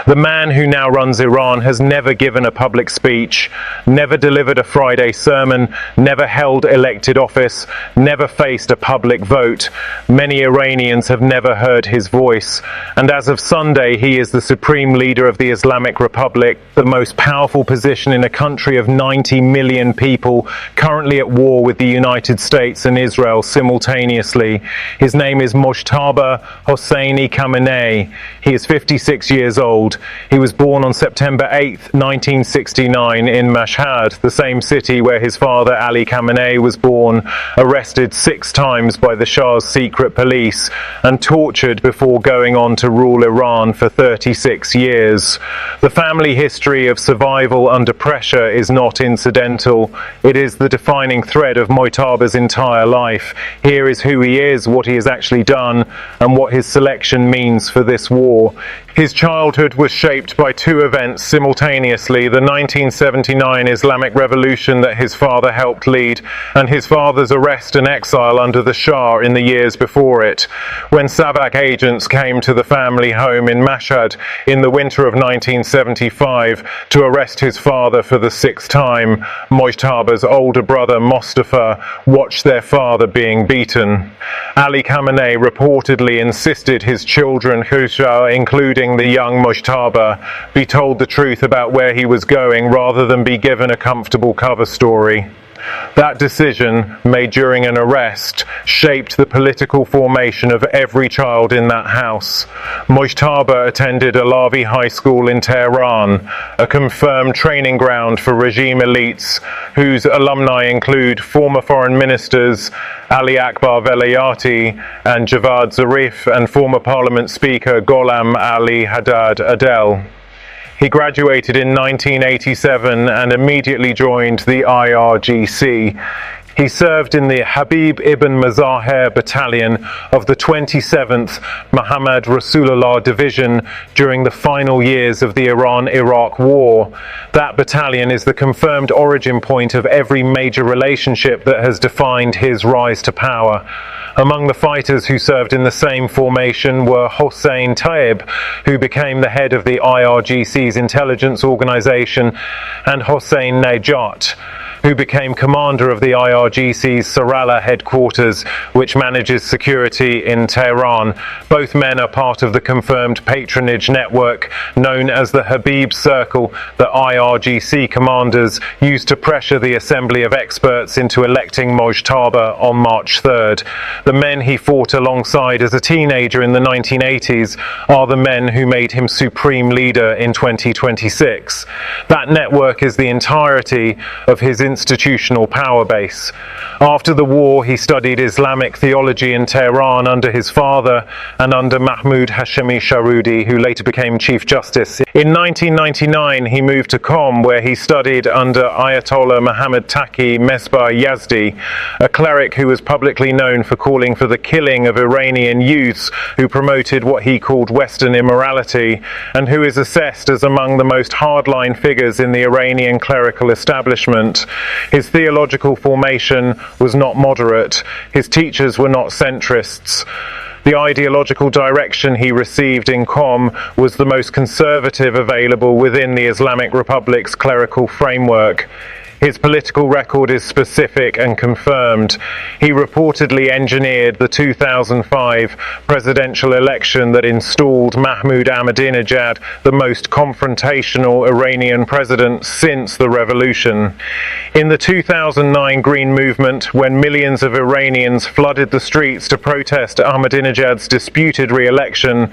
The man who now runs Iran has never given a public speech, never delivered a Friday sermon, never held elected office, never faced a public vote. Many Iranians have never heard his voice. And as of Sunday, he is the supreme leader of the Islamic Republic, the most powerful position in a country of 90 million people, currently at war with the United States and Israel simultaneously. His name is Mojtaba Khamenei. He is 56 years old. He was born on September 8, 1969 in Mashhad, the same city where his father Ali Khamenei was born, arrested 6 times by the Shah's secret police and tortured before going on to rule Iran for 36 years. The family history of survival under pressure is not incidental. It is the defining thread of Mojtaba's entire life. Here is who he is, what he has actually done, and what his selection means for this war. His childhood was shaped by 2 events simultaneously: the 1979 Islamic Revolution that his father helped lead, and his father's arrest and exile under the Shah in the years before it. When Savak agents came to the family home in Mashhad in the winter of 1975 to arrest his father for the 6th time, Mojtaba's older brother Mostafa watched their father being beaten. Ali Khamenei reportedly insisted his children, including the young Mojtaba, be told the truth about where he was going rather than be given a comfortable cover story. That decision, made during an arrest, shaped the political formation of every child in that house. Mojtaba attended Alavi High School in Tehran, a confirmed training ground for regime elites, whose alumni include former foreign ministers Ali Akbar Velayati and Javad Zarif and former parliament speaker Gholam Ali Haddad Adel. He graduated in 1987 and immediately joined the IRGC. He served in the Habib ibn Mazahir battalion of the 27th Muhammad Rasulullah Division during the final years of the Iran-Iraq War. That battalion is the confirmed origin point of every major relationship that has defined his rise to power. Among the fighters who served in the same formation were Hossein Taib, who became the head of the IRGC's intelligence organization, and Hossein Najat, who became commander of the IRGC's Sarala headquarters, which manages security in Tehran. Both men are part of the confirmed patronage network known as the Habib Circle that IRGC commanders used to pressure the Assembly of Experts into electing Mojtaba on March 3rd. The men he fought alongside as a teenager in the 1980s are the men who made him supreme leader in 2026. That network is the entirety of his institutional power base. After the war, he studied Islamic theology in Tehran under his father and under Mahmoud Hashemi Sharudi, who later became Chief Justice. In 1999, he moved to Qom, where he studied under Ayatollah Mohammad Taqi Mesbah Yazdi, a cleric who was publicly known for calling for the killing of Iranian youths who promoted what he called Western immorality, and who is assessed as among the most hardline figures in the Iranian clerical establishment. His theological formation was not moderate. His teachers were not centrists. The ideological direction he received in Qom was the most conservative available within the Islamic Republic's clerical framework. His political record is specific and confirmed. He reportedly engineered the 2005 presidential election that installed Mahmoud Ahmadinejad, the most confrontational Iranian president since the revolution. In the 2009 Green Movement, when millions of Iranians flooded the streets to protest Ahmadinejad's disputed re-election,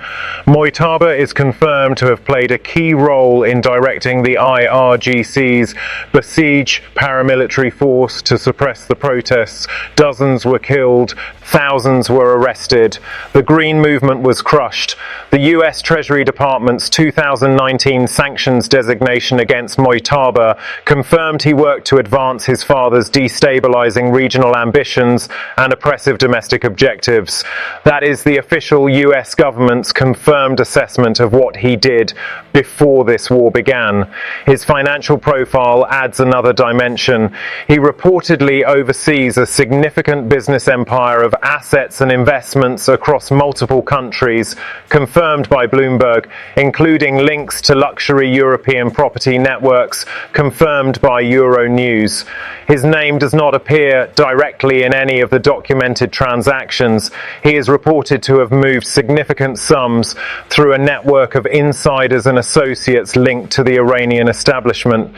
Mojtaba is confirmed to have played a key role in directing the IRGC's Basij paramilitary force to suppress the protests. Dozens were killed, thousands were arrested. The Green Movement was crushed. The US Treasury Department's 2019 sanctions designation against Mojtaba confirmed he worked to advance his father's destabilizing regional ambitions and oppressive domestic objectives. That is the official US government's confirmed assessment of what he did before this war began. His financial profile adds another dimension. He reportedly oversees a significant business empire of assets and investments across multiple countries, confirmed by Bloomberg, including links to luxury European property networks, confirmed by Euronews. His name does not appear directly in any of the documented transactions. He is reported to have moved significant sums through a network of insiders and associates linked to the Iranian establishment.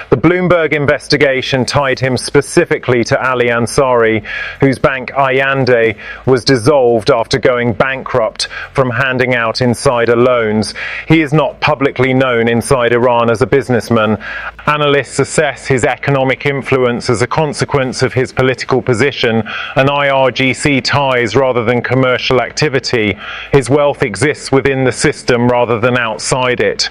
The Bloomberg investigation tied him specifically to Ali Ansari, whose bank Ayande was dissolved after going bankrupt from handing out insider loans. He is not publicly known inside Iran as a businessman. Analysts assess his economic influence as a consequence of his political position and IRGC ties rather than commercial activity. His wealth exists within the system rather than outside it.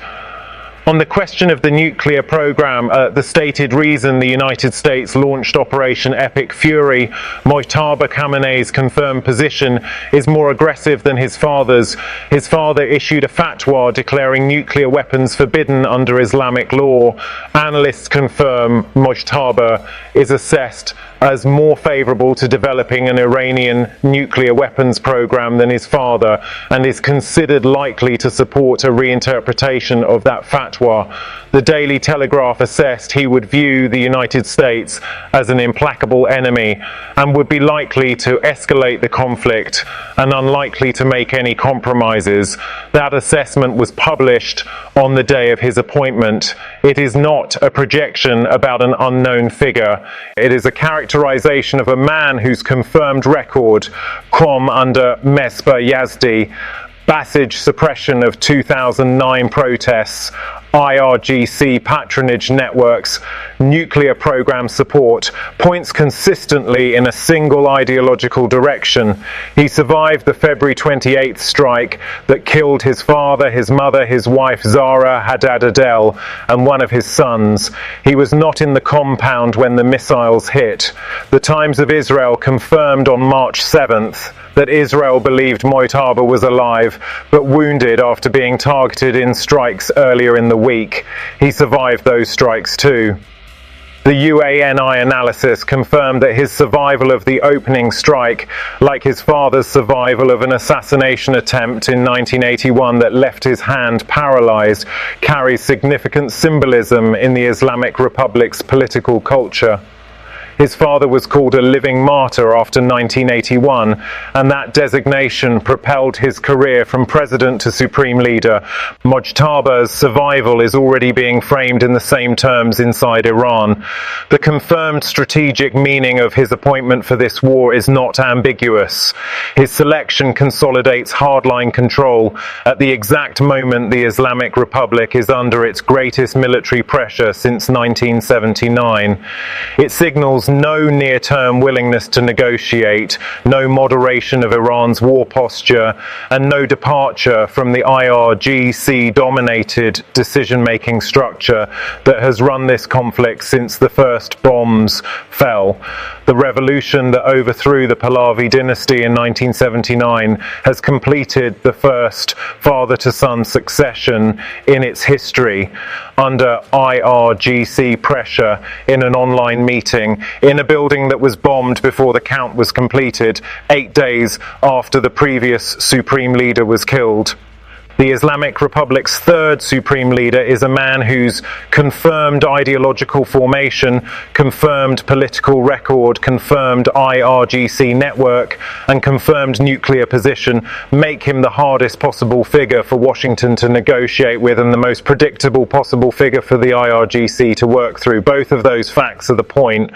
On the question of the nuclear program, the stated reason the United States launched Operation Epic Fury, Mojtaba Khamenei's confirmed position is more aggressive than his father's. His father issued a fatwa declaring nuclear weapons forbidden under Islamic law. Analysts confirm Mojtaba is assessed as more favorable to developing an Iranian nuclear weapons program than his father, and is considered likely to support a reinterpretation of that fatwa. The Daily Telegraph assessed he would view the United States as an implacable enemy and would be likely to escalate the conflict and unlikely to make any compromises. That assessment was published on the day of his appointment. It is not a projection about an unknown figure. It is a characterization of a man whose confirmed record, Qom under Mesbah Yazdi, Basij suppression of 2009 protests, IRGC patronage networks, nuclear program support, points consistently in a single ideological direction. He survived the February 28th strike that killed his father, his mother, his wife Zara Haddad Adel, and one of his sons. He was not in the compound when the missiles hit. The Times of Israel confirmed on March 7th that Israel believed Mojtaba was alive, but wounded after being targeted in strikes earlier in the week. He survived those strikes too. The UANI analysis confirmed that his survival of the opening strike, like his father's survival of an assassination attempt in 1981 that left his hand paralyzed, carries significant symbolism in the Islamic Republic's political culture. His father was called a living martyr after 1981, and that designation propelled his career from president to supreme leader. Mojtaba's survival is already being framed in the same terms inside Iran. The confirmed strategic meaning of his appointment for this war is not ambiguous. His selection consolidates hardline control at the exact moment the Islamic Republic is under its greatest military pressure since 1979. It signals no near-term willingness to negotiate, no moderation of Iran's war posture, and no departure from the IRGC-dominated decision-making structure that has run this conflict since the first bombs fell. The revolution that overthrew the Pahlavi dynasty in 1979 has completed the first father-to-son succession in its history under IRGC pressure in an online meeting in a building that was bombed before the count was completed, 8 days after the previous supreme leader was killed. The Islamic Republic's third supreme leader is a man whose confirmed ideological formation, confirmed political record, confirmed IRGC network, and confirmed nuclear position make him the hardest possible figure for Washington to negotiate with and the most predictable possible figure for the IRGC to work through. Both of those facts are the point.